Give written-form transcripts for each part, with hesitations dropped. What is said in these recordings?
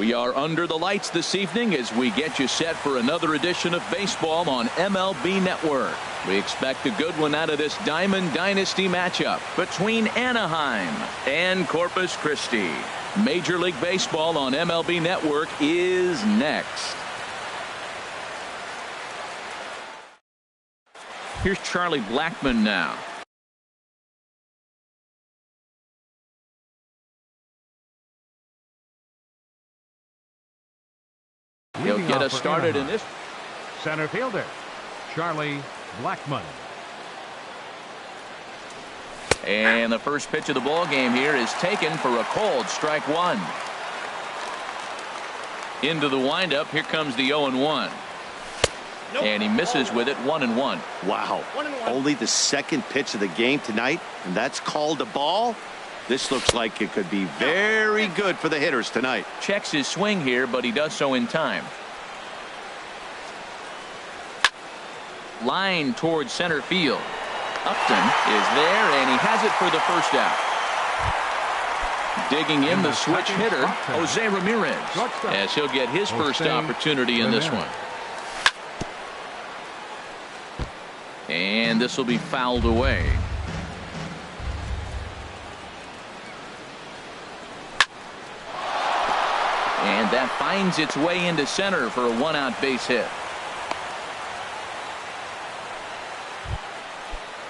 We are under the lights this evening as we get you set for another edition of baseball on MLB Network. We expect a good one out of this Diamond Dynasty matchup between Anaheim and Corpus Christi. Major League Baseball on MLB Network is next. Here's Charlie Blackmon now. He'll get us started in this. Center fielder, Charlie Blackmon. And the first pitch of the ball game here is taken for a cold strike one. Into the windup. Here comes the 0-1. Nope. And he misses with it. 1-1. Wow. 1-1. Only the second pitch of the game tonight, and that's called a ball. This looks like it could be very good for the hitters tonight. Checks his swing here, but he does so in time. Line towards center field. Upton is there, and he has it for the first out. Digging in the switch hitter, Jose Ramirez, as he'll get his first opportunity in this one. And this will be fouled away. And that finds its way into center for a one-out base hit.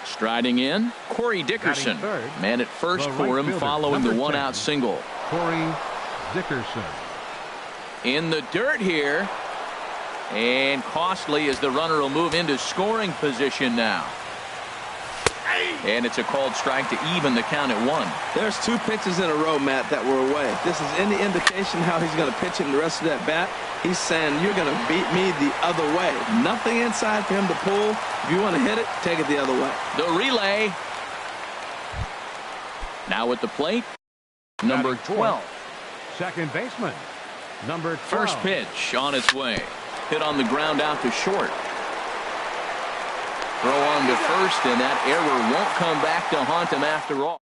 Striding in, Corey Dickerson. Man at first for him following the one-out single. Corey Dickerson. In the dirt here. And costly as the runner will move into scoring position now. And it's a called strike to even the count at 1. There's 2 pitches in a row, Matt, that were away. If this is any indication how he's going to pitch in the rest of that bat, he's saying you're going to beat me the other way. Nothing inside for him to pull. If you want to hit it, take it the other way. The relay. Now at the plate, number 12. Second baseman, number 12. First pitch on its way. Hit on the ground out to short. Throw on to first, and that error won't come back to haunt him after all.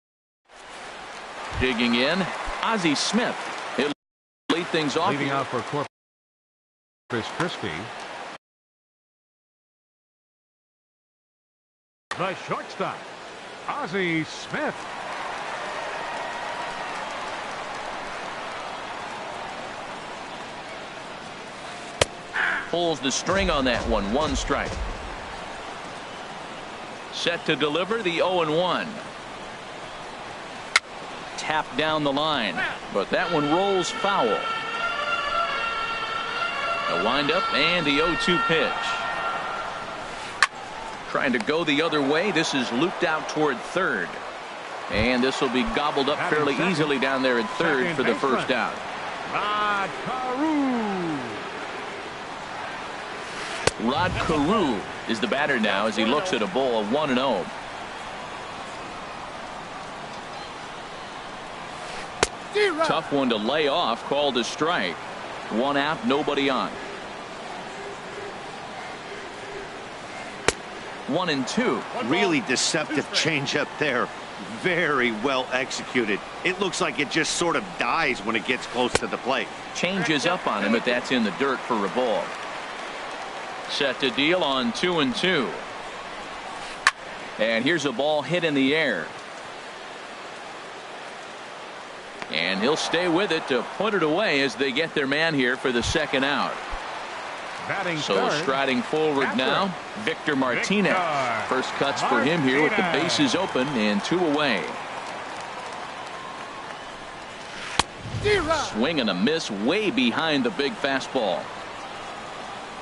Digging in, Ozzie Smith. He'll lead things off. Leading out for Corpus Christi, the shortstop, Ozzie Smith. Pulls the string on that one. 1 strike. Set to deliver the 0-1. Tapped down the line, but that one rolls foul. The windup and the 0-2 pitch. Trying to go the other way. This is looped out toward third. And this will be gobbled up fairly easily down there at third for the first out. Rod Carew is the batter now as he looks at a ball of 1-0. Tough one to lay off, called a strike. 1 out, nobody on. 1-2. Really deceptive changeup there. Very well executed. It looks like it just sort of dies when it gets close to the plate. Changes up on him, but that's in the dirt for a ball. Set to deal on 2-2. And here's a ball hit in the air. And he'll stay with it to put it away as they get their man here for the second out. So striding forward now, Victor Martinez. First cuts for him here with the bases open and 2 away. Swing and a miss way behind the big fastball.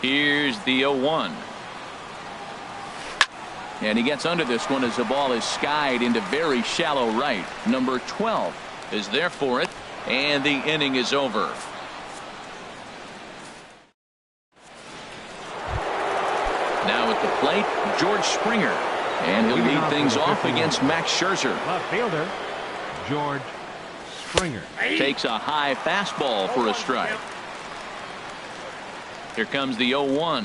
Here's the 0-1. And he gets under this one as the ball is skied into very shallow right. Number 12 is there for it, and the inning is over. Now at the plate, George Springer. And he'll lead things off against Max Scherzer. Left fielder, George Springer. Takes a high fastball for a strike. Here comes the 0-1.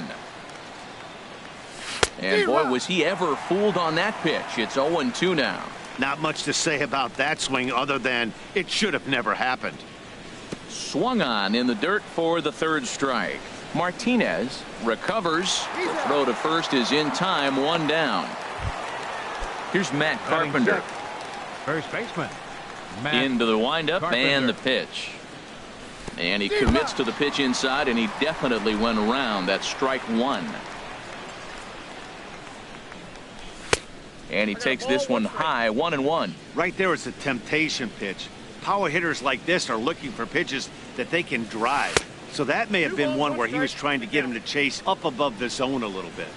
And boy, was he ever fooled on that pitch. It's 0-2 now. Not much to say about that swing other than it should have never happened. Swung on in the dirt for the third strike. Martinez recovers. The throw to first is in time. One down. Here's Matt Carpenter. First baseman. Matt Into the windup Carpenter. and the pitch. And he commits to the pitch inside, and he definitely went around. That's strike one. And he takes this one high, 1-1. Right there is a temptation pitch. Power hitters like this are looking for pitches that they can drive. So that may have been one where he was trying to get him to chase up above the zone a little bit.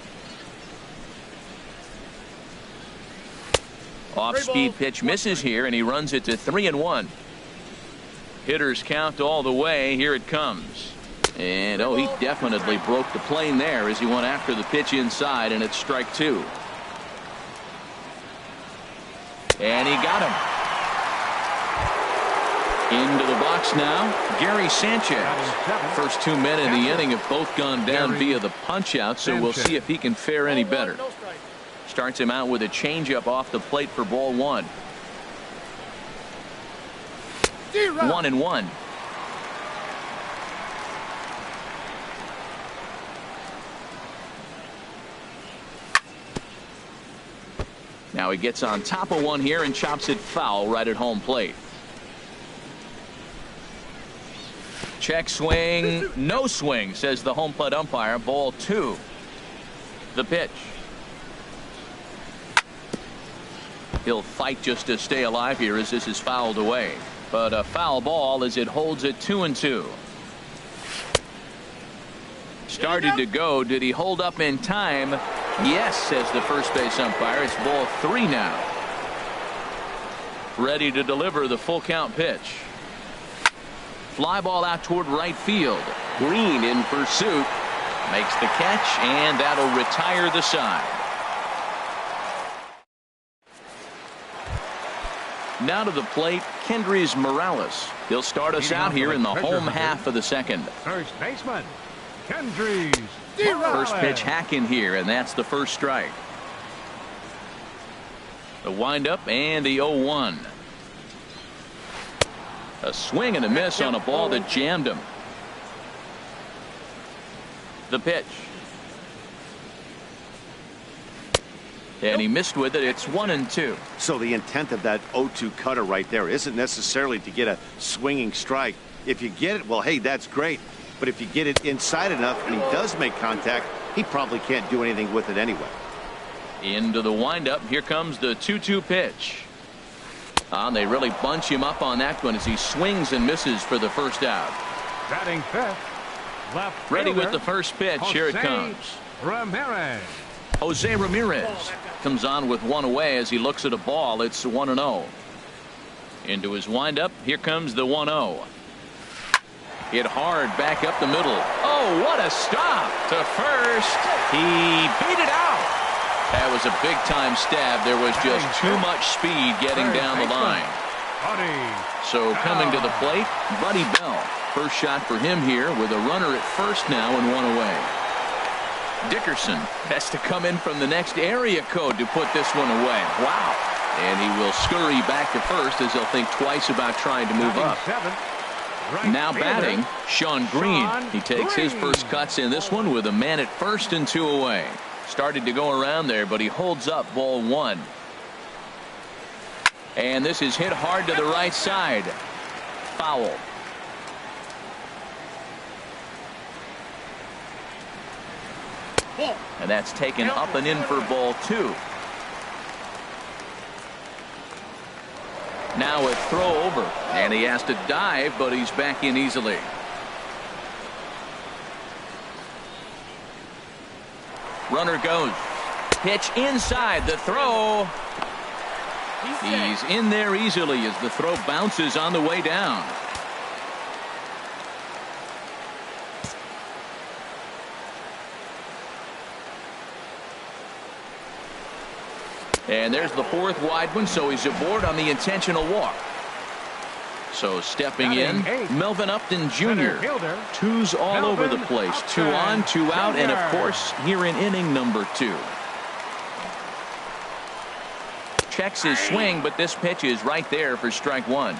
Off-speed pitch misses here, and he runs it to 3-1. Hitters count all the way. Here it comes. And, oh, he definitely broke the plane there as he went after the pitch inside, and it's strike two. And he got him. Into the box now, Gary Sanchez. First 2 men in the inning have both gone down via the punch-out, so we'll see if he can fare any better. Starts him out with a changeup off the plate for ball one. 1-1. Now he gets on top of one here and chops it foul right at home plate. Check swing, no swing, says the home plate umpire. Ball two. The pitch. He'll fight just to stay alive here as this is fouled away. But a foul ball as it holds it 2-2. Started to go. Did he hold up in time? Yes, says the first base umpire. It's ball three now. Ready to deliver the full count pitch. Fly ball out toward right field. Green in pursuit. Makes the catch, and that'll retire the side. Now to the plate, Kendrys Morales. He'll start us out here in the home half of the second. First baseman, Kendrys First Morales. pitch hack in here, and that's the first strike. The windup and the 0-1. A swing and a miss on a ball that jammed him. The pitch. And he missed with it. It's 1-2. So the intent of that 0-2 cutter right there isn't necessarily to get a swinging strike. If you get it, well, hey, that's great. But if you get it inside enough and he does make contact, he probably can't do anything with it anyway. Into the windup. Here comes the 2-2 pitch. They really bunch him up on that one as he swings and misses for the first out. Batting fifth, left Ready with fielder, the first pitch. Here it Jose comes. Ramirez. Jose Ramirez comes on with one away as he looks at a ball. It's 1-0. Into his windup. Here comes the 1-0. Hit hard back up the middle. Oh, what a stop to first. He beat it out. That was a big time stab. There was just too much speed getting down the line. So coming to the plate, Buddy Bell. First shot for him here with a runner at first now and one away. Dickerson has to come in from the next area code to put this one away. Wow. And he will scurry back to first as he'll think twice about trying to move up. Now batting, Sean Green. He takes his first cuts in this one with a man at first and two away. Started to go around there, but he holds up ball one. And this is hit hard to the right side. Foul. And that's taken up and in for ball two. Now a throw over, and he has to dive, but he's back in easily. Runner goes. Pitch inside. The throw. He's in there easily as the throw bounces on the way down. And there's the fourth wide one, so he's aboard on the intentional walk. So stepping in, Melvin Upton Jr. Twos all over the place. 2 on, 2 out, and of course here in inning number 2. Checks his swing, but this pitch is right there for strike one.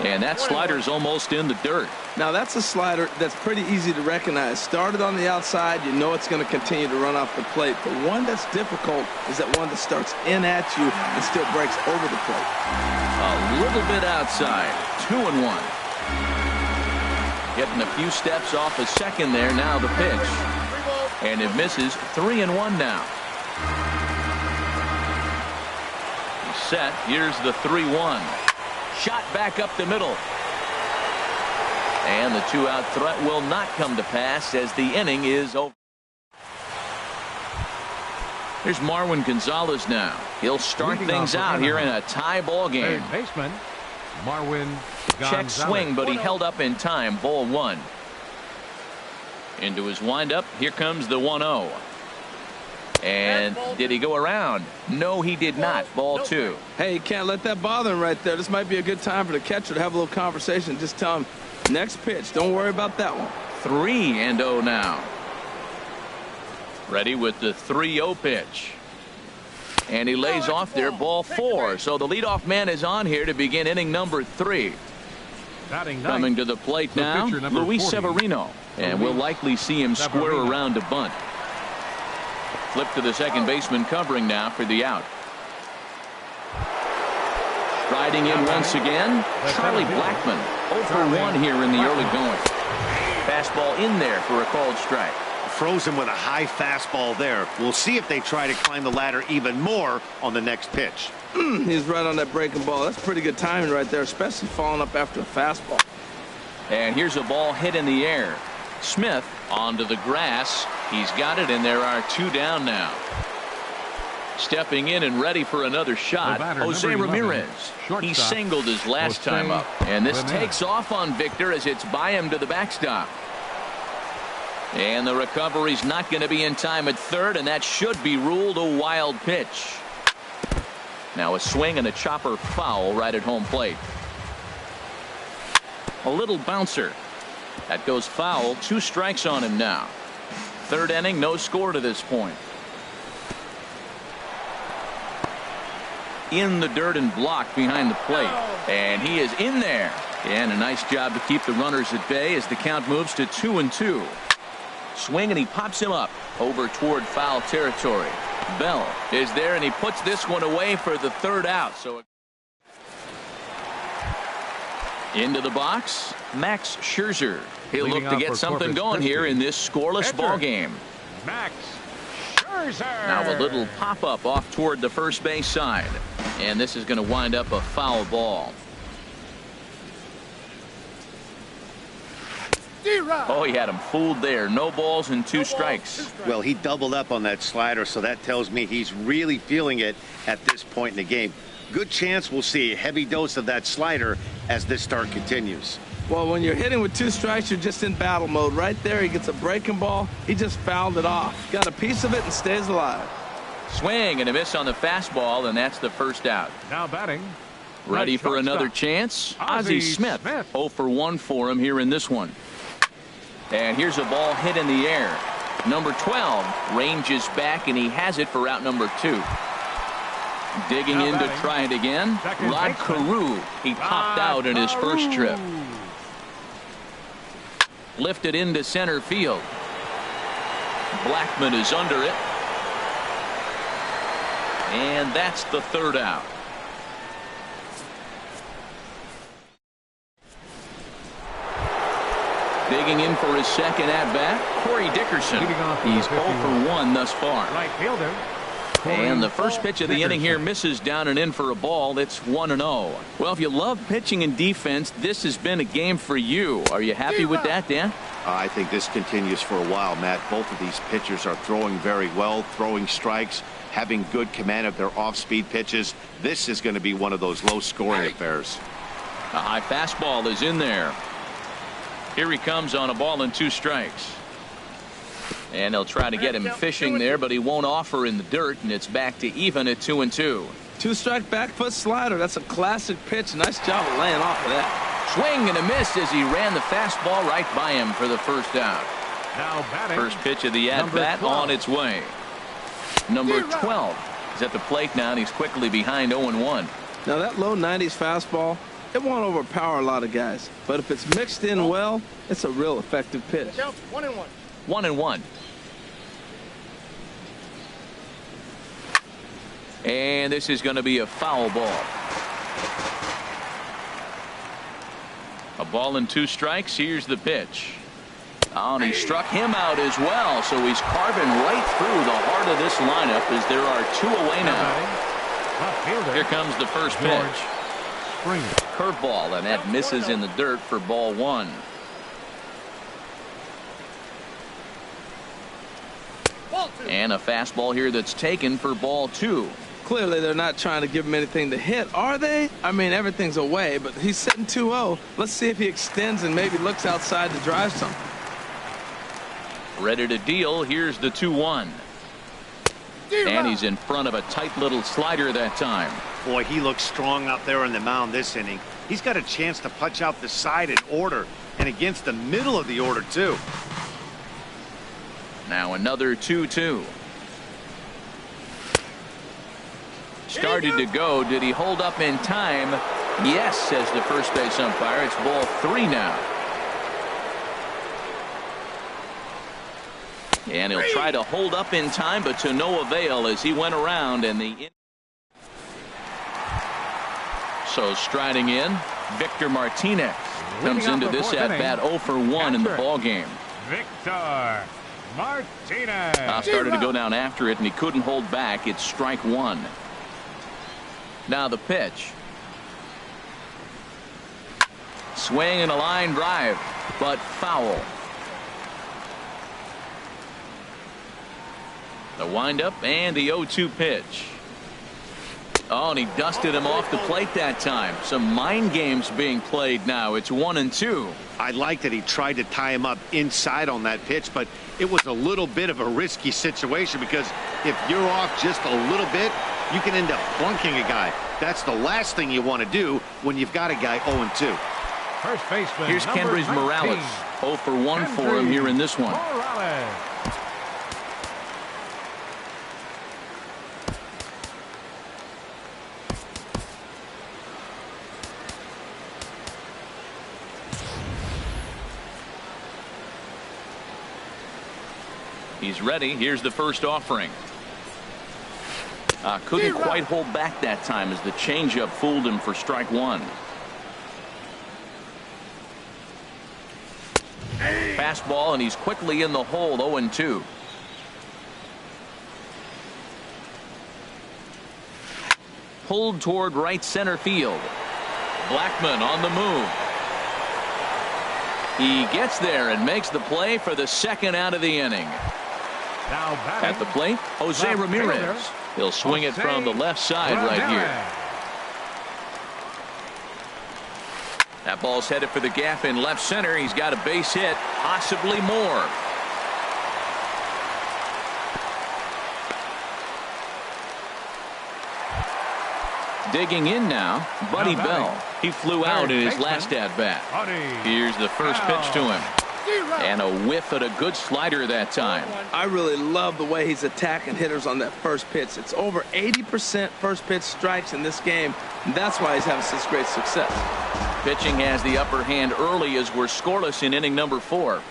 And that slider's almost in the dirt. Now that's a slider that's pretty easy to recognize. Started on the outside, you know it's going to continue to run off the plate. The one that's difficult is that one that starts in at you and still breaks over the plate. A little bit outside. 2-1. Getting a few steps off a second there. Now the pitch. And it misses. 3-1 now. He's set. Here's the 3-1. Shot back up the middle. And the 2-out threat will not come to pass as the inning is over. Here's Marwin Gonzalez now. He'll start things out here in a tie ball game. Third baseman, Marwin Gonzalez. Check swing, but he held up in time. Ball 1. Into his windup. Here comes the 1-0. And did he go around? No, he did not. Ball 2. Hey, you can't let that bother him right there. This might be a good time for the catcher to have a little conversation. Just tell him, next pitch. Don't worry about that one. 3-0 now. Ready with the 3-0 pitch. And he lays off there. Ball 4. So the leadoff man is on here to begin inning number 3. Coming to the plate now, Luis Severino. And we'll likely see him square around a bunt. Flip to the second baseman covering now for the out. Riding in once again, Charlie Blackmon. 0 for 1 here in the early going. Fastball in there for a called strike. Froze him with a high fastball there. We'll see if they try to climb the ladder even more on the next pitch. He's right on that breaking ball. That's pretty good timing right there, especially following up after a fastball. And here's a ball hit in the air. Smith onto the grass. He's got it, and there are 2 down now. Stepping in and ready for another shot, Jose Ramirez. He singled his last time up. And this takes off on Victor as it's by him to the backstop. And the recovery's not going to be in time at third, and that should be ruled a wild pitch. Now a swing and a chopper foul right at home plate. A little bouncer. That goes foul. 2 strikes on him now. Third inning, no score to this point. In the dirt and blocked behind the plate. And he is in there. And a nice job to keep the runners at bay as the count moves to 2-2. Swing, and he pops him up over toward foul territory. Bell is there, and he puts this one away for the 3rd out. So into the box, Max Scherzer. He'll look to get something going here in this scoreless ball game. Max Scherzer. Now a little pop-up off toward the first base side. And this is going to wind up a foul ball. Oh, he had him fooled there. No balls and 2 strikes. Well, he doubled up on that slider, so that tells me he's really feeling it at this point in the game. Good chance we'll see a heavy dose of that slider as this start continues. Well, when you're hitting with 2 strikes, you're just in battle mode. Right there, he gets a breaking ball. He just fouled it off. Got a piece of it and stays alive. Swing and a miss on the fastball, and that's the 1st out. Now batting. Ready for another chance? Ozzie Smith. 0 for 1 for him here in this one. And here's a ball hit in the air. Number 12 ranges back, and he has it for out number 2. Digging in to try it again. Rod Carew. He popped out in his first trip. Lifted into center field. Blackmon is under it. And that's the 3rd out. Digging in for his second at-bat, Corey Dickerson. He's 0 for 1 thus far. Right fielder. And the first pitch of the inning here misses down and in for a ball. It's 1-0. Well, if you love pitching and defense, this has been a game for you. Are you happy with that, Dan? I think this continues for a while, Matt. Both of these pitchers are throwing very well, throwing strikes, having good command of their off-speed pitches. This is going to be one of those low-scoring affairs. A high fastball is in there. Here he comes on a ball and 2 strikes. And they'll try to get him fishing there, but he won't offer in the dirt, and it's back to even at 2-2. 2-strike back foot slider. That's a classic pitch. Nice job of laying off of that. Swing and a miss as he ran the fastball right by him for the 1st out. Now batting. First pitch of the at-bat on its way. Number 12 is at the plate now, and he's quickly behind 0-1. Now that low 90s fastball, it won't overpower a lot of guys. But if it's mixed in well, it's a real effective pitch. 1-1. 1-1. And this is going to be a foul ball. A ball and 2 strikes. Here's the pitch. Oh, and he struck him out as well. So he's carving right through the heart of this lineup as there are 2 away now. Here comes the first pitch. Curveball, and that misses in the dirt for ball 1. And a fastball here that's taken for ball 2. Clearly, they're not trying to give him anything to hit, are they? I mean, everything's away, but he's sitting 2-0. Let's see if he extends and maybe looks outside to drive something. Ready to deal. Here's the 2-1. And he's in front of a tight little slider that time. Boy, he looks strong out there on the mound this inning. He's got a chance to punch out the side in order, and against the middle of the order, too. Now another 2-2. Started to go. Did he hold up in time? Yes, says the first base umpire. It's ball 3 now. And he'll try to hold up in time, but to no avail as he went around. And so striding in, Victor Martinez comes into this at bat 0 for 1 in the ball game. Victor Martinez Started to go down after it, and he couldn't hold back. It's strike 1. Now the pitch. Swing and a line drive, but foul. The windup and the 0-2 pitch. Oh, and he dusted him off the plate that time. Some mind games being played now. It's 1-2. I like that he tried to tie him up inside on that pitch, but it was a little bit of a risky situation because if you're off just a little bit, you can end up bunking a guy. That's the last thing you want to do when you've got a guy 0-2. First baseman. Here's Kendrys Morales. 0 for 1 for him here in this one. Morales. He's ready. Here's the first offering. Couldn't quite hold back that time as the changeup fooled him for strike 1. Fastball, and he's quickly in the hole. 0-2. Pulled toward right center field. Blackmon on the move. He gets there and makes the play for the second out of the inning. Now batting, at the plate, Jose Ramirez. He'll swing it from the left side right here. That ball's headed for the gap in left center. He's got a base hit, possibly more. Digging in now, Buddy Bell. He flew out in his last at-bat. Here's the first pitch to him. And a whiff at a good slider that time. I really love the way he's attacking hitters on that first pitch. It's over 80% first pitch strikes in this game, and that's why he's having such great success. Pitching has the upper hand early as we're scoreless in inning number 4.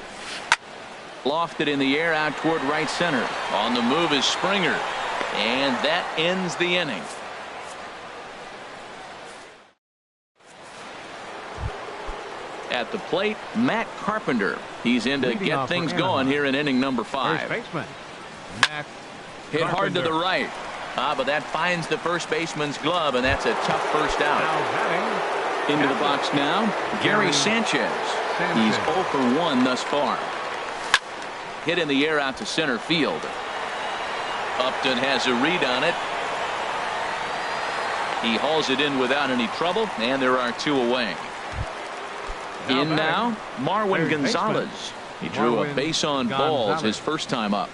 Lofted in the air out toward right center. On the move is Springer, and that ends the inning. At the plate, Matt Carpenter. He's in to get things going here in inning number 5. First baseman, Matt Hit hard to the right. But that finds the first baseman's glove, and that's a tough first out. Into the box now, Gary Sanchez. He's 0 for 1 thus far. Hit in the air out to center field. Upton has a read on it. He hauls it in without any trouble, and there are 2 away. In now, Marwin Gonzalez. He drew a base on balls his first time up.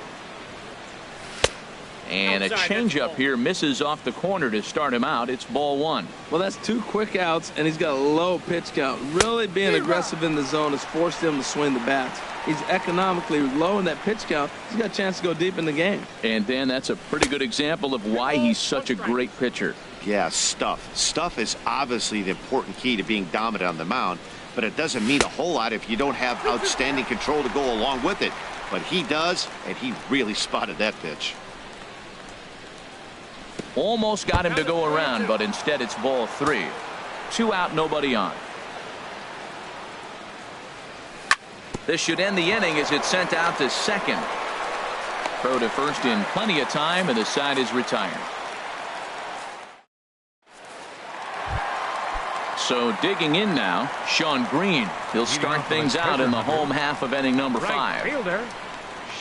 And a changeup here misses off the corner to start him out. It's ball 1. Well, that's 2 quick outs, and he's got a low pitch count. Really being aggressive in the zone has forced him to swing the bats. He's economically low in that pitch count. He's got a chance to go deep in the game. And Dan, that's a pretty good example of why he's such a great pitcher. Yeah, stuff. Stuff is obviously the important key to being dominant on the mound, but it doesn't mean a whole lot if you don't have outstanding control to go along with it. But he does, and he really spotted that pitch. Almost got him to go around, but instead it's ball 3. 2 out, nobody on. This should end the inning as it's sent out to second. Throw to first in plenty of time, and the side is retired. So digging in now, Shawn Green. He'll start things out in the home half of inning number 5. Fielder,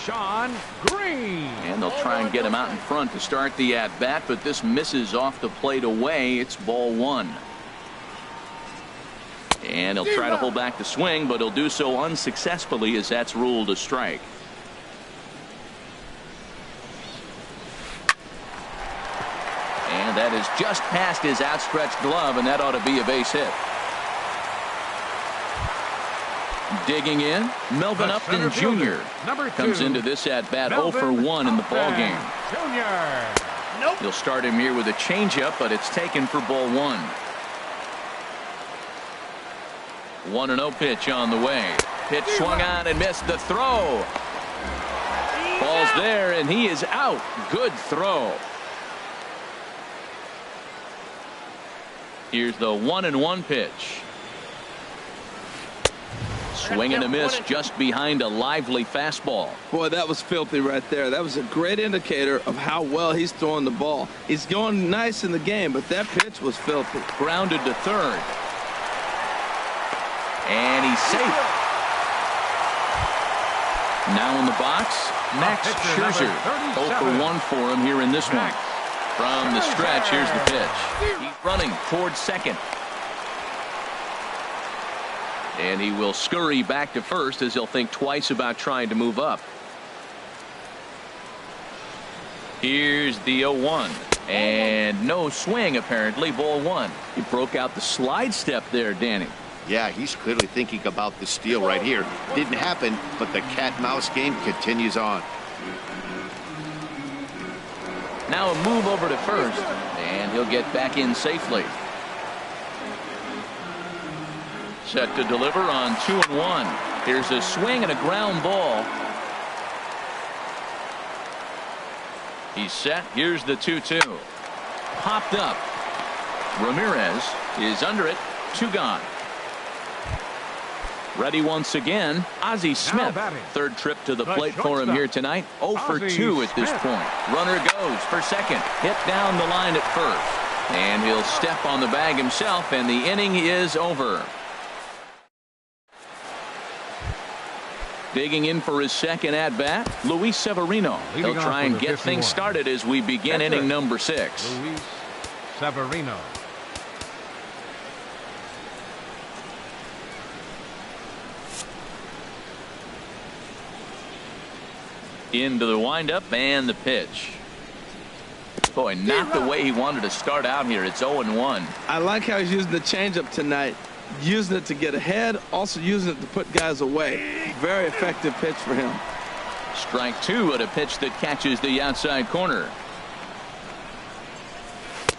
Shawn Green. And they'll try and get him out in front to start the at-bat, but this misses off the plate away. It's ball 1. And he'll try to hold back the swing, but he'll do so unsuccessfully as that's ruled a strike. And that is just past his outstretched glove, and that ought to be a base hit. Digging in, Melvin Upton Jr. comes into this at-bat 0 for 1 in the ballgame. He'll start him here with a changeup, but it's taken for ball 1. 1-0 pitch on the way. Pitch swung on and missed. The throw. Ball's there, and he is out. Good throw. Here's the 1-1 pitch. Swing and a miss just behind a lively fastball. Boy, that was filthy right there. That was a great indicator of how well he's throwing the ball. He's going nice in the game, but that pitch was filthy. Grounded to third. And he's safe. Now in the box, Max Scherzer. 0 for 1 for him here in this one. From the stretch, here's the pitch. He's running towards second. And he will scurry back to first as he'll think twice about trying to move up. Here's the 0-1. And no swing, apparently. Ball 1. He broke out the slide step there, Danny. Yeah, he's clearly thinking about the steal right here. Didn't happen, but the cat-mouse game continues on. Now a move over to first, and he'll get back in safely. Set to deliver on 2-1. Here's a swing and a ground ball. He's set. Here's the 2-2. Popped up. Ramirez is under it. 2 gone. Ready once again, Ozzie Smith. Third trip to the plate for him here tonight. 0 for 2 at this point. Runner goes for second. Hit down the line at first. And he'll step on the bag himself, and the inning is over. Digging in for his second at-bat, Luis Severino. He'll try and get things started as we begin inning number 6. Luis Severino. Into the windup and the pitch. Boy, not the way he wanted to start out here. It's 0-1. I like how he's using the changeup tonight. Using it to get ahead, also using it to put guys away. Very effective pitch for him. Strike 2 at a pitch that catches the outside corner.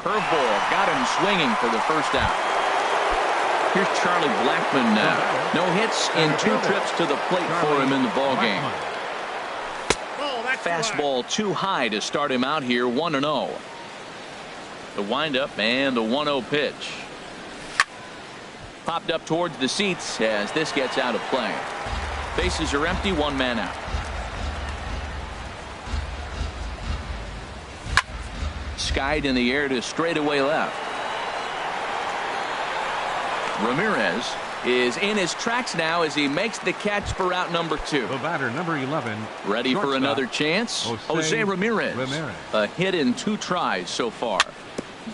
Curveball got him swinging for the first out. Here's Charlie Blackmon now. No hits in 2 trips to the plate for him in the ballgame. Fastball too high to start him out here. 1-0. The windup and the 1-0 pitch. Popped up towards the seats as this gets out of play. Bases are empty. 1 man out. Skied in the air to straightaway left. Ramirez is in his tracks now as he makes the catch for out number 2. The batter, number 11. Ready for another chance. Jose Ramirez. A hit in 2 tries so far.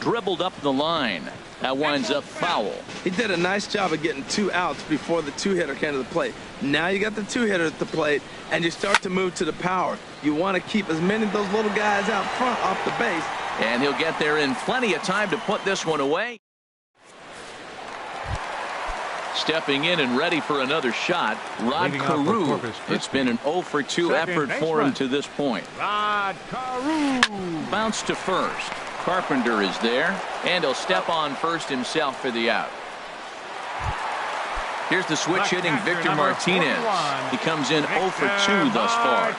Dribbled up the line. That winds up foul. He did a nice job of getting 2 outs before the 2-hitter came to the plate. Now you got the 2-hitter at the plate, and you start to move to the power. You want to keep as many of those little guys out front off the base. And he'll get there in plenty of time to put this one away. Stepping in and ready for another shot, Rod Carew. It's been an 0 for 2 effort for him to this point. Rod Carew. Bounce to first. Carpenter is there, and he'll step on first himself for the out. Here's the switch hitting Victor Martinez. He comes in 0 for 2 thus far.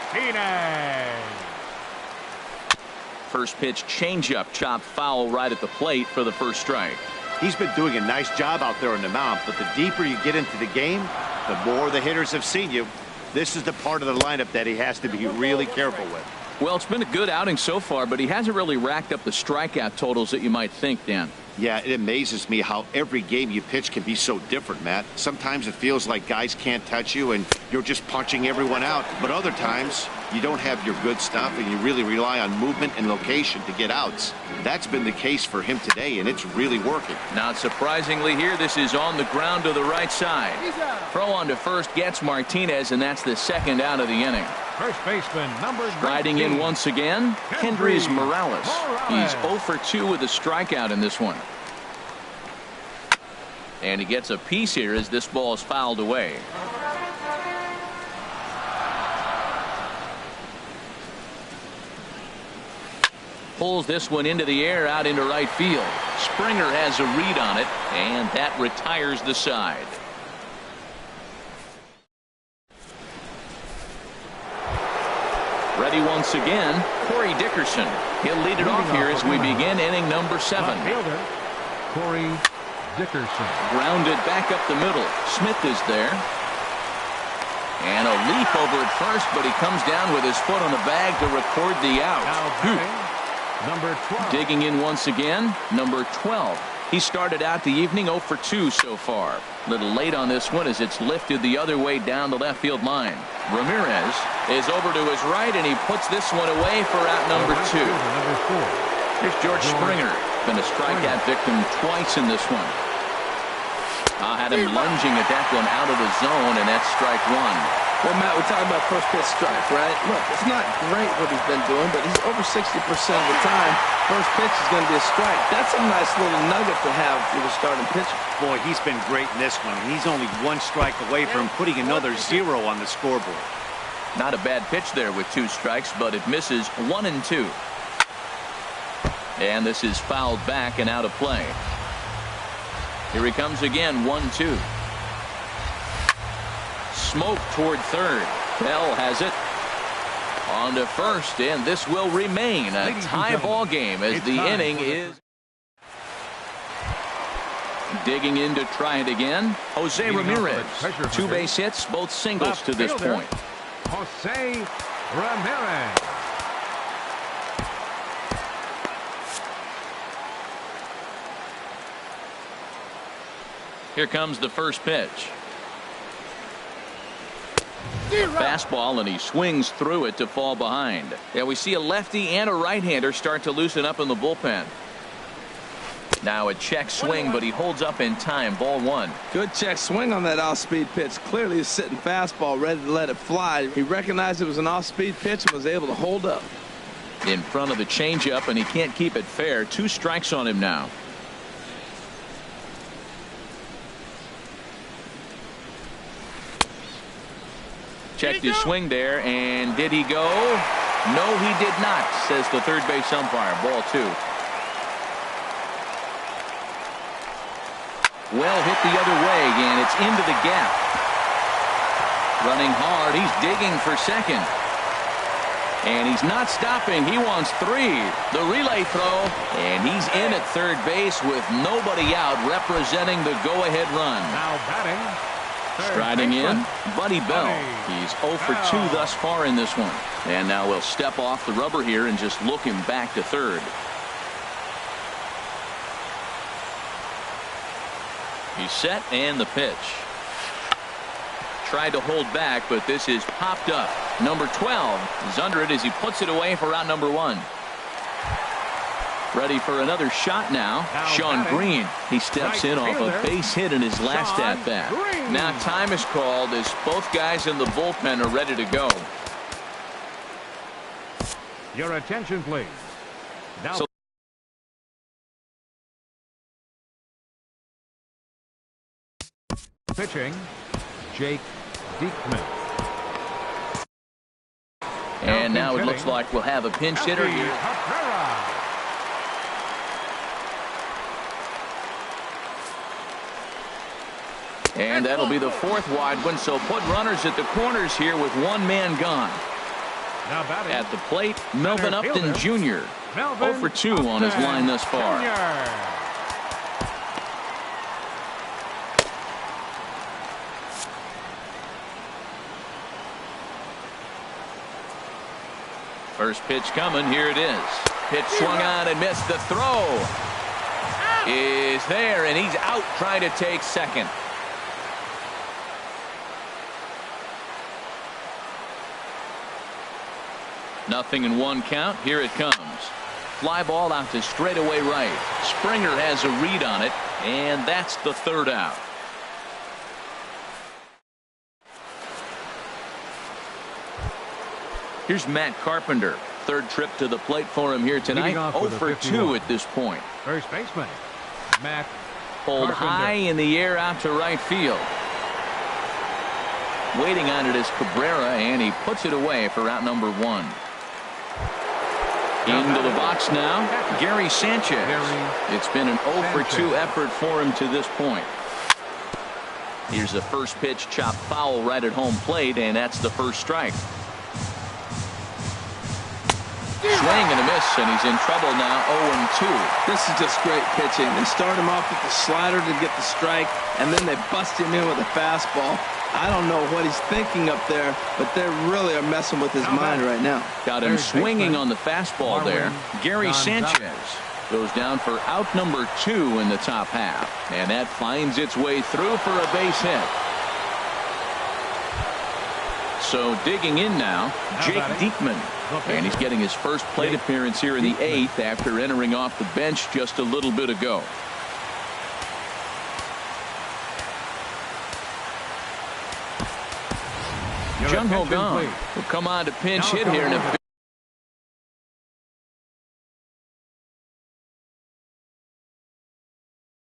First pitch changeup chopped foul right at the plate for the first strike. He's been doing a nice job out there on the mound, but the deeper you get into the game, the more the hitters have seen you. This is the part of the lineup that he has to be really careful with. Well, it's been a good outing so far, but he hasn't really racked up the strikeout totals that you might think, Dan. Yeah, it amazes me how every game you pitch can be so different, Matt. Sometimes it feels like guys can't touch you and you're just punching everyone out. But other times, you don't have your good stuff and you really rely on movement and location to get outs. That's been the case for him today, and it's really working. Not surprisingly here, this is on the ground to the right side. Throw on to first gets Martinez, and that's the second out of the inning. First baseman, number Riding in once again, Kendrys Morales. He's 0 for 2 with a strikeout in this one. And he gets a piece here as this ball is fouled away. Pulls this one into the air out into right field. Springer has a read on it, and that retires the side. Ready once again, Corey Dickerson. He'll lead it off here as we begin inning number 7. Fielder, Corey Dickerson. Grounded back up the middle. Smith is there. And a leap over at first, but he comes down with his foot on the bag to record the out. Number 12. Digging in once again, number 12. He started out the evening 0 for 2 so far. A little late on this one as it's lifted the other way down the left field line. Ramirez is over to his right, and he puts this one away for out number 2. Here's George Springer. Been a strikeout victim twice in this one. Had him lunging at that one out of the zone, and that's strike 1. Well, Matt, we're talking about first pitch strike, right? Look, it's not great what he's been doing, but he's over 60% of the time. First pitch is going to be a strike. That's a nice little nugget to have for the starting pitcher. Boy, he's been great in this one, and he's only 1 strike away from putting another 0 on the scoreboard. Not a bad pitch there with 2 strikes, but it misses 1 and 2. And this is fouled back and out of play. Here he comes again, 1-2. Smoke toward third. Bell has it. On to first, and this will remain a tie ball game as the inning is. Digging in to try it again, Jose Ramirez. 2 base hits, both singles to this point. Jose Ramirez. Here comes the first pitch. Fastball, and he swings through it to fall behind. Yeah, we see a lefty and a right-hander start to loosen up in the bullpen. Now a check swing, but he holds up in time. Ball 1. Good check swing on that off-speed pitch. Clearly a sitting fastball ready to let it fly. He recognized it was an off-speed pitch and was able to hold up. In front of the changeup, and he can't keep it fair. 2 strikes on him now. Checked his swing there, and did he go? No, he did not, says the third base umpire. Ball 2. Well hit the other way, and it's into the gap. Running hard, he's digging for second. And he's not stopping. He wants 3. The relay throw, and he's in at third base with nobody out, representing the go-ahead run. Now batting. Striding in, Buddy Bell. He's 0 for 2 thus far in this one. And now we'll step off the rubber here and just look him back to third. He's set, and the pitch. Tried to hold back, but this is popped up. Number 12 is under it as he puts it away for out number 1. Ready for another shot now. Shawn Green. He steps in off a base hit in his last at-bat. Now time is called as both guys in the bullpen are ready to go. Your attention, please. Now pitching, Jake Diekman. And now it looks like we'll have a pinch hitter here. And that'll be the 4th wide one, so put runners at the corners here with one man gone. Now batting. At the plate, Melvin Center Upton fielder, Jr. Melvin 0 for 2 on his line thus far. Jr. First pitch coming. Here it is. Pitch swung on and missed. The throw is there, and he's out trying to take second. Nothing in 1 count. Here it comes. Fly ball out to straightaway right. Springer has a read on it, and that's the 3rd out. Here's Matt Carpenter. 3rd trip to the plate for him here tonight. 0 for 2 at this point. First baseman, Matt Pulled Carpenter. high in the air out to right field. Waiting on it is Cabrera, and he puts it away for out number 1. Into the box now, Gary Sanchez. It's been an 0 for 2 effort for him to this point. Here's the first pitch, chopped foul right at home plate, and that's the first strike. Swing and a miss, and he's in trouble now. 0-2. This is just great pitching. They start him off with the slider to get the strike, and then they bust him in with a fastball. I don't know what he's thinking up there, but they really are messing with his mind right now. Got him swinging on the fastball there. Gary Sanchez goes down for out number 2 in the top half, and that finds its way through for a base hit. So digging in now, Jake Diekman. And he's getting his first plate appearance here in the 8th after entering off the bench just a little bit ago. Jung Ho Kang will come on to pinch hit here in a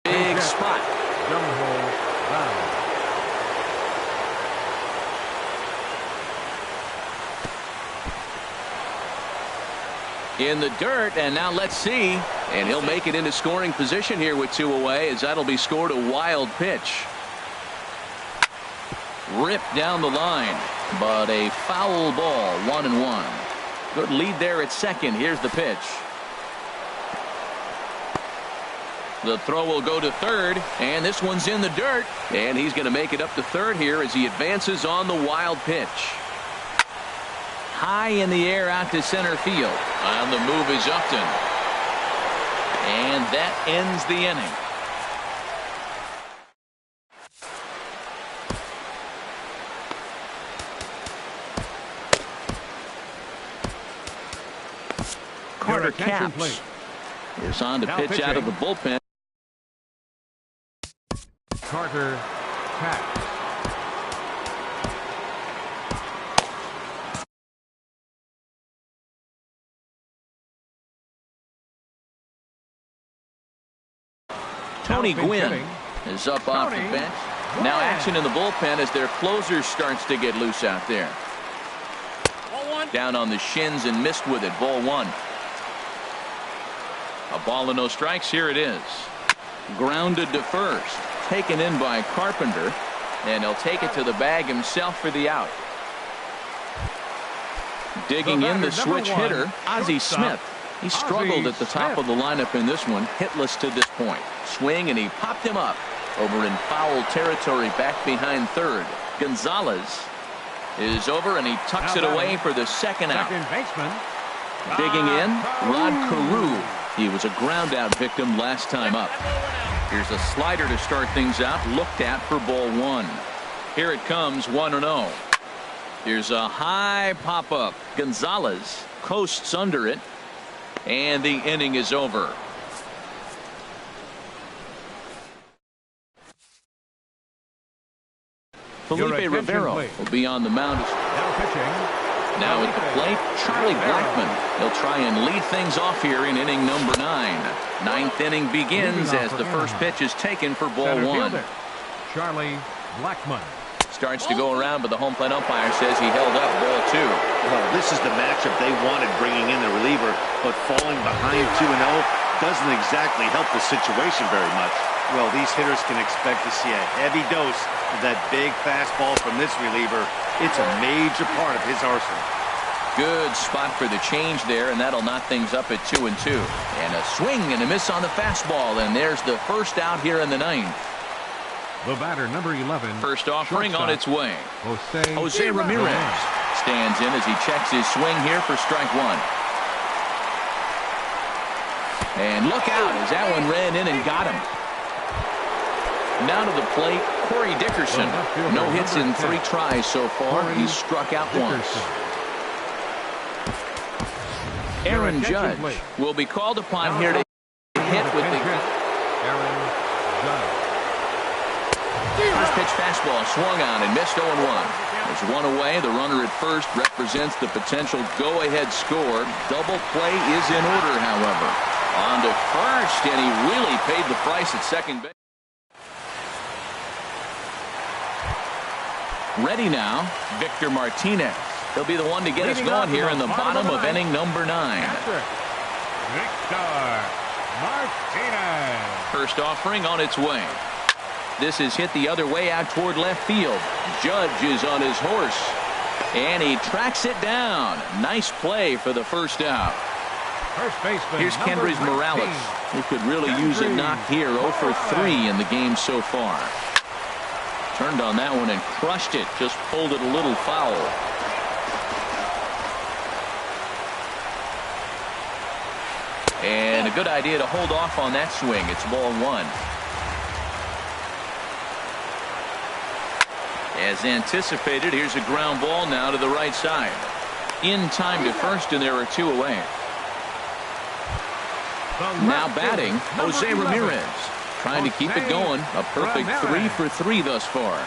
big spot. In the dirt, and now let's see, and he'll make it into scoring position here with 2 away, as that'll be scored. A wild pitch ripped down the line, but a foul ball. 1-1. Good lead there at second. Here's the pitch. The throw will go to third, and this one's in the dirt, and he's going to make it up to third here as he advances on the wild pitch. High in the air out to center field. On the move is Upton. And that ends the inning. Carter Capps is on to pitch out of the bullpen. Carter Capps. Tony Gwynn is up off the bench. Now action in the bullpen as their closer starts to get loose out there. Down on the shins and missed with it. Ball 1. A ball and no strikes. Here it is. Grounded to first. Taken in by Carpenter. And he'll take it to the bag himself for the out. Digging in the switch hitter, Ozzie Smith. He struggled at the top of the lineup in this one. Hitless to this point. Swing, and he popped him up over in foul territory back behind third. Gonzalez is over, and he tucks it away for the second out. Second baseman. Digging in, Rod Carew. He was a ground out victim last time up. Here's a slider to start things out, looked at for ball 1. Here it comes, 1-0. Here's a high pop up. Gonzalez coasts under it, and the inning is over. Felipe Rivero will be on the mound. Now pitching. Now at the plate, Charlie Blackmon. He'll try and lead things off here in inning number 9. 9th inning begins as the first pitch is taken for ball 1. Charlie Blackmon starts to go around, but the home plate umpire says he held up ball 2. Well, this is the matchup they wanted, bringing in the reliever, but falling behind 2-0 doesn't exactly help the situation very much. Well, these hitters can expect to see a heavy dose of that big fastball from this reliever. It's a major part of his arsenal. Good spot for the change there, and that'll knock things up at 2-2. And a swing and a miss on the fastball, and there's the first out here in the ninth. The batter, number 11. First offering on its way. Jose Ramirez stands in as he checks his swing here for strike one. And look out as that one ran in and got him. Now to the plate, Corey Dickerson. No hits in 3 tries so far. He's struck out once. Aaron Judge will be called upon here to hit with the Aaron Judge. first pitch fastball swung on and missed 0-1. There's one away. The runner at first represents the potential go-ahead score. Double play is in order, however. On to first, and he really paid the price at second base. Ready now, Victor Martinez. He'll be the one to get us going here in the bottom of inning number 9. Victor Martinez. First offering on its way. This is hit the other way out toward left field. Judge is on his horse, and he tracks it down. Nice play for the first out. First baseman. Here's Kendrys Morales, who could really use a knock here. 0 for 3 in the game so far. Turned on that one and crushed it. Just pulled it a little foul. And a good idea to hold off on that swing. It's ball 1. As anticipated, here's a ground ball now to the right side. In time to first, and there are 2 away. Now batting, Jose Ramirez. Trying to keep it going. A perfect 3 for 3 thus far.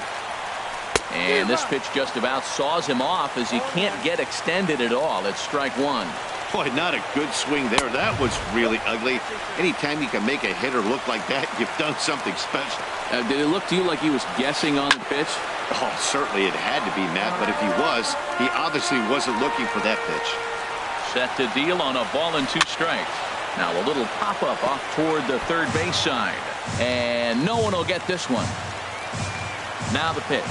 And this pitch just about saws him off as he can't get extended at all. It's strike 1. Boy, not a good swing there. That was really ugly. Anytime you can make a hitter look like that, you've done something special. Did it look to you like he was guessing on the pitch? Oh, certainly it had to be, Matt, but if he was, he obviously wasn't looking for that pitch. Set to deal on a ball and 2 strikes. Now a little pop-up off toward the third base side. And no one will get this one. Now the pitch.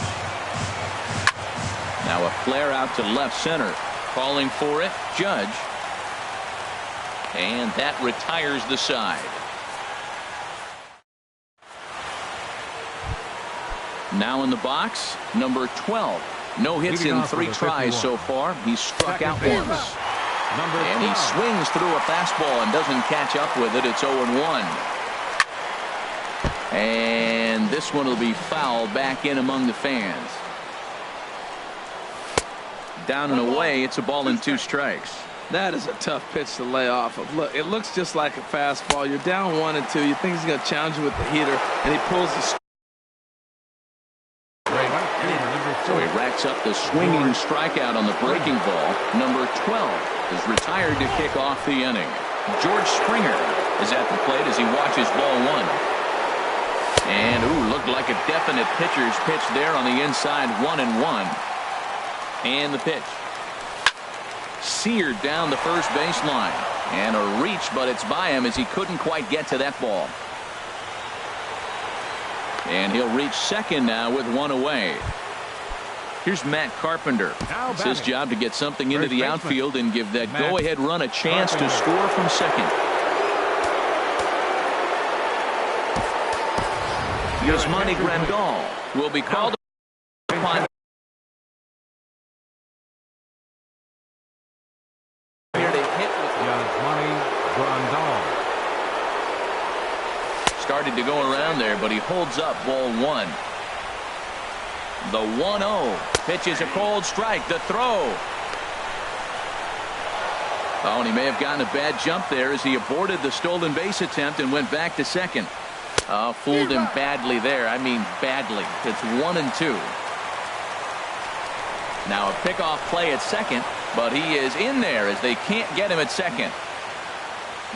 Now a flare out to left center. Calling for it, Judge. And that retires the side. Now in the box, number 12. No hits in 3 tries so far. He's struck out once. And he swings through a fastball and doesn't catch up with it. It's 0-1. And this one will be fouled back in among the fans. Down and away, it's a ball and 2 strikes. That is a tough pitch to lay off of. Look, it looks just like a fastball. You're down 1-2. You think he's going to challenge you with the heater, and he pulls the. So he racks up the swinging strikeout on the breaking ball. Number 12 is retired to kick off the inning. George Springer is at the plate as he watches ball 1. And looked like a definite pitcher's pitch there on the inside. 1-1. And the pitch. Seared down the first baseline. And a reach, but it's by him as he couldn't quite get to that ball. And he'll reach second now with 1 away. Here's Matt Carpenter. It's his job to get something into the outfield and give that go-ahead run a chance to score from second. Yasmani Grandal will be called upon here to hit with Yasmani Grandal. Started to go around there, but he holds up ball 1. The 1-0 pitch is a cold strike. The throw. Oh, and he may have gotten a bad jump there as he aborted the stolen base attempt and went back to second. Fooled him badly there. I mean badly. It's 1-2. Now a pickoff play at second, but he is in there as they can't get him at second.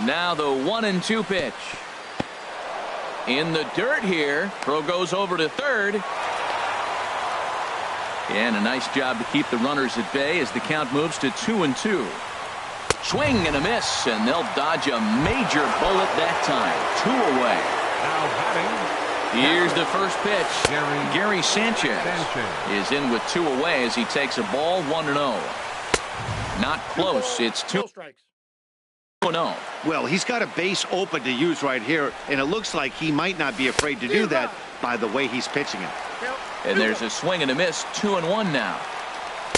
Now the 1-2 pitch. In the dirt here. Throw goes over to third. And a nice job to keep the runners at bay as the count moves to 2-2. Swing and a miss, and they'll dodge a major bullet that time. 2 away. Now batting, Here's the first pitch. Gary Sanchez is in with 2 away as he takes a ball 1-0. Not close. It's 2-0. Well, he's got a base open to use right here, and it looks like he might not be afraid to do that by the way he's pitching it. And there's a swing and a miss. 2-1 now.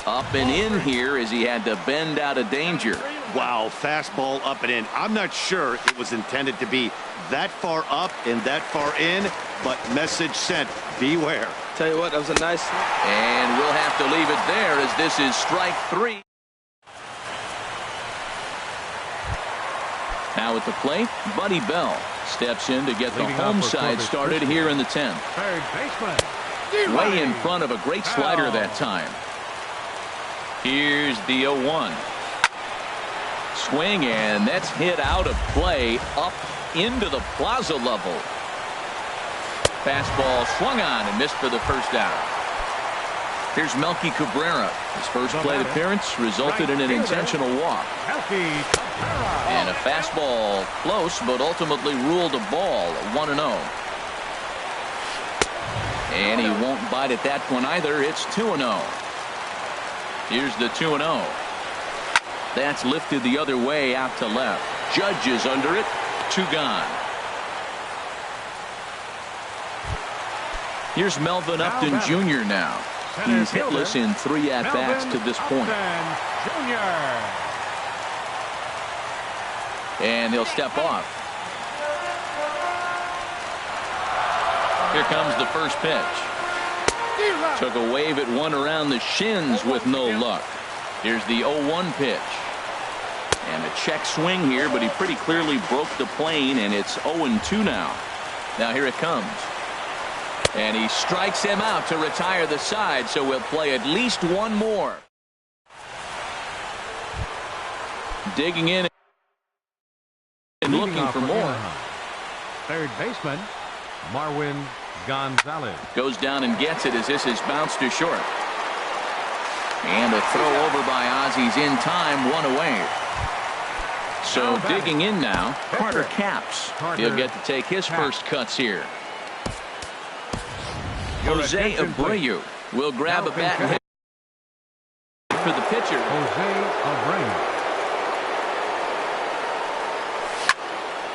Up and in here as he had to bend out of danger. Wow, fastball up and in. I'm not sure it was intended to be that far up and that far in, but message sent, beware. Tell you what, that was a nice. And we'll have to leave it there as this is strike 3. Now at the plate, Buddy Bell steps in to get the home side started here in the 10th. third baseman. Way in front of a great slider that time. Here's the 0-1. Swing, and that's hit out of play up into the plaza level. Fastball swung on and missed for the first out. Here's Melky Cabrera. His first plate appearance resulted in an intentional walk. And a fastball close, but ultimately ruled a ball, 1-0. And he won't bite at that one either. It's 2-0. Here's the 2-0. That's lifted the other way out to left. Judge is under it. 2 gone. Here's Melvin Upton Jr. now. He's hitless in 3 at-bats to this point. And he'll step off. Here comes the first pitch. Took a wave at one around the shins with no luck. Here's the 0-1 pitch. And a check swing here, but he pretty clearly broke the plane, and it's 0-2 now. Now here it comes. And he strikes him out to retire the side, so we'll play at least one more. Digging in and looking for more. Third baseman, Marwin Gonzalez. Goes down and gets it as this is bounced to short. And a throw over by Ozzy's in time, 1 away. So digging in now, Carter Capps. He'll get to take his first cuts here. Jose Abreu will grab a bat and hit for the pitcher. Jose Abreu.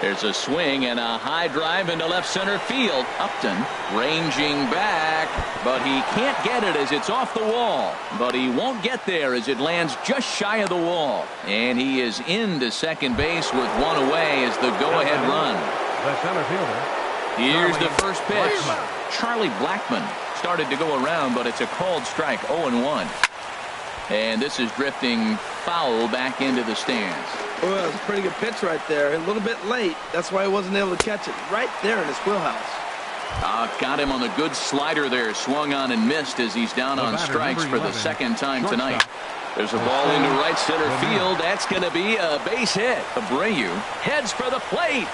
There's a swing and a high drive into left center field. Upton ranging back, but he can't get it as it's off the wall. But he won't get there as it lands just shy of the wall. And he is into second base with 1 away as the go-ahead run. The center fielder. Here's the first pitch. Charlie Blackmon started to go around, but it's a called strike, 0-1. And this is drifting foul back into the stands. Oh, that was a pretty good pitch right there. A little bit late. That's why he wasn't able to catch it. Right there in his wheelhouse. Got him on the good slider there. Swung on and missed as he's down on strikes for the second time tonight. There's a ball into right center field. That's going to be a base hit. Abreu heads for the plate.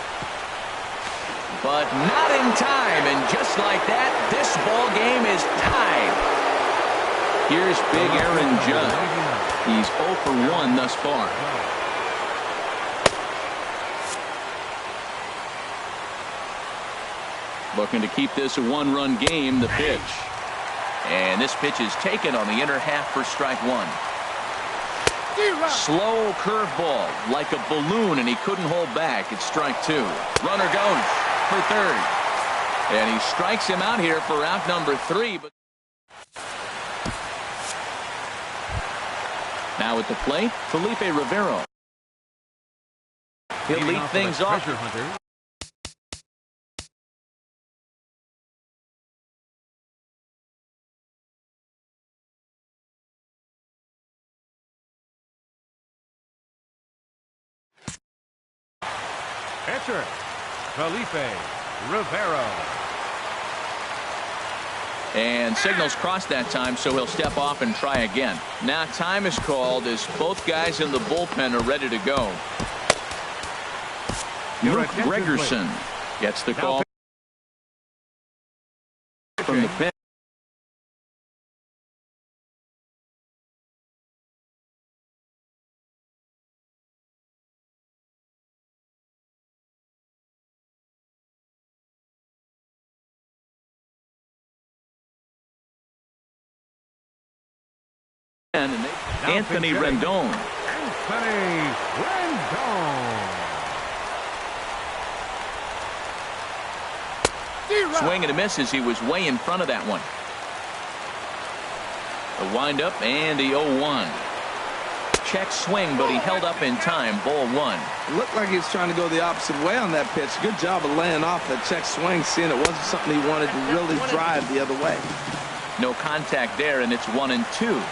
But not in time. And just like that, this ball game is tied. Here's big Aaron Judge. He's 0 for 1 thus far. Looking to keep this a 1-run game, the pitch. And this pitch is taken on the inner half for strike 1. Slow curveball like a balloon, and he couldn't hold back. It's strike 2. Runner goes for third. And he strikes him out here for out number 3. But now at the plate, Felipe Rivero. He'll lead things off. Pitcher, Felipe Rivero. And signals crossed that time, so he'll step off and try again. Now time is called as both guys in the bullpen are ready to go. Luke Gregerson gets the call from the pen. Anthony Rendon. Anthony Rendon. Swing and a miss as he was way in front of that one. The windup and the 0-1. Check swing, but he held up in time. Ball one. It looked like he was trying to go the opposite way on that pitch. Good job of laying off that check swing, seeing it wasn't something he wanted to really drive the other way. No contact there, and it's 1-2.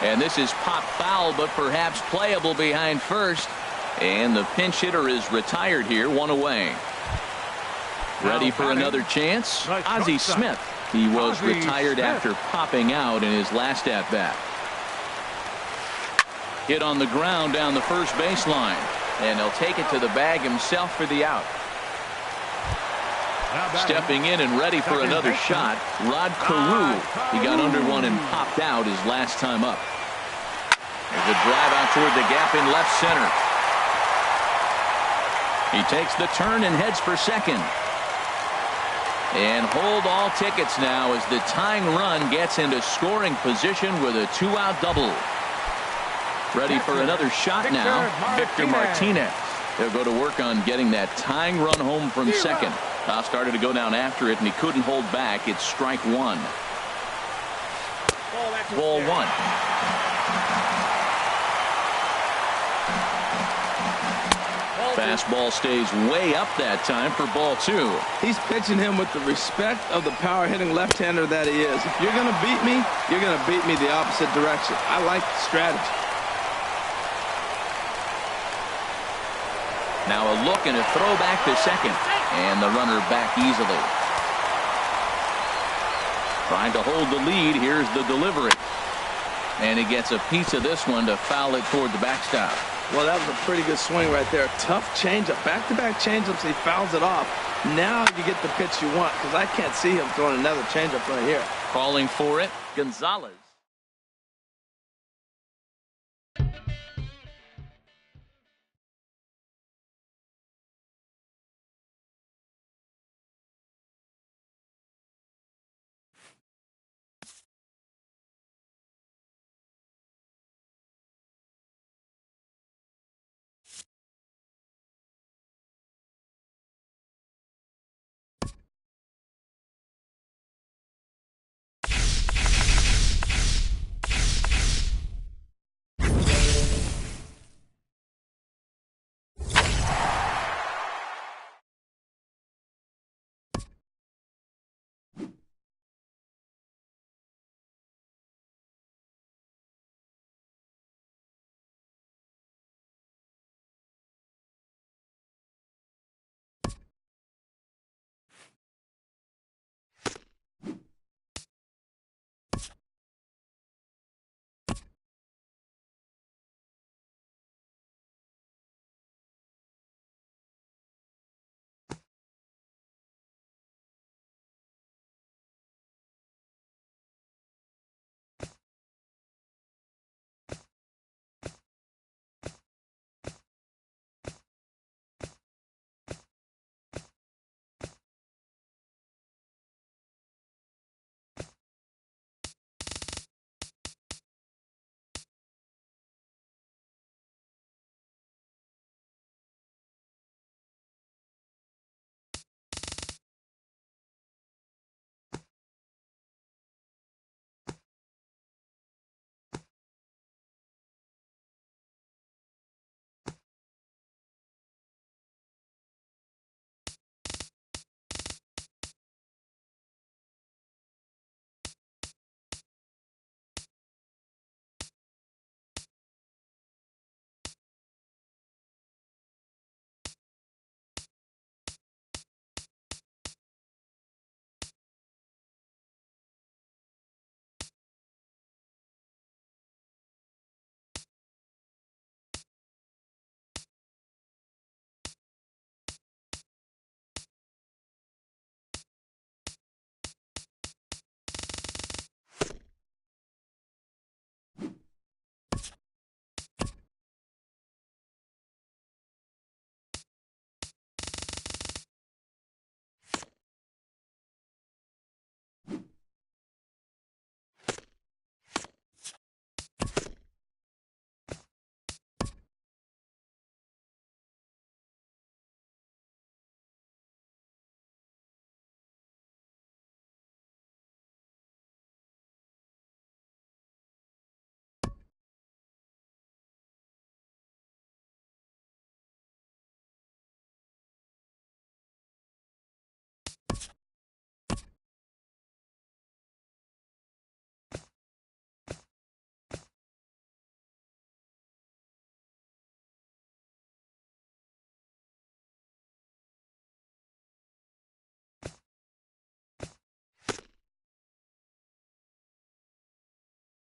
And this is pop foul, but perhaps playable behind first. And the pinch hitter is retired here, one away. Ready for another chance? Ozzie Smith. He was retired after popping out in his last at-bat. Hit on the ground down the first baseline. And he'll take it to the bag himself for the out. Stepping in and ready for another shot, Rod Carew. He got under one and popped out his last time up. There's a drive out toward the gap in left center. He takes the turn and heads for second. And hold all tickets now as the tying run gets into scoring position with a two-out double. Ready for another shot now, Victor Martinez. They'll go to work on getting that tying run home from second. Started to go down after it, and he couldn't hold back. It's strike one. Ball one. Fastball stays way up that time for ball two. He's pitching him with the respect of the power-hitting left-hander that he is. If you're going to beat me, you're going to beat me the opposite direction. I like the strategy. Now a look and a throw back to second. And the runner back easily. Trying to hold the lead. Here's the delivery. And he gets a piece of this one to foul it toward the backstop. Well, that was a pretty good swing right there. Tough changeup. Back-to-back changeups. He fouls it off. Now you get the pitch you want, because I can't see him throwing another changeup right here. Calling for it, Gonzalez.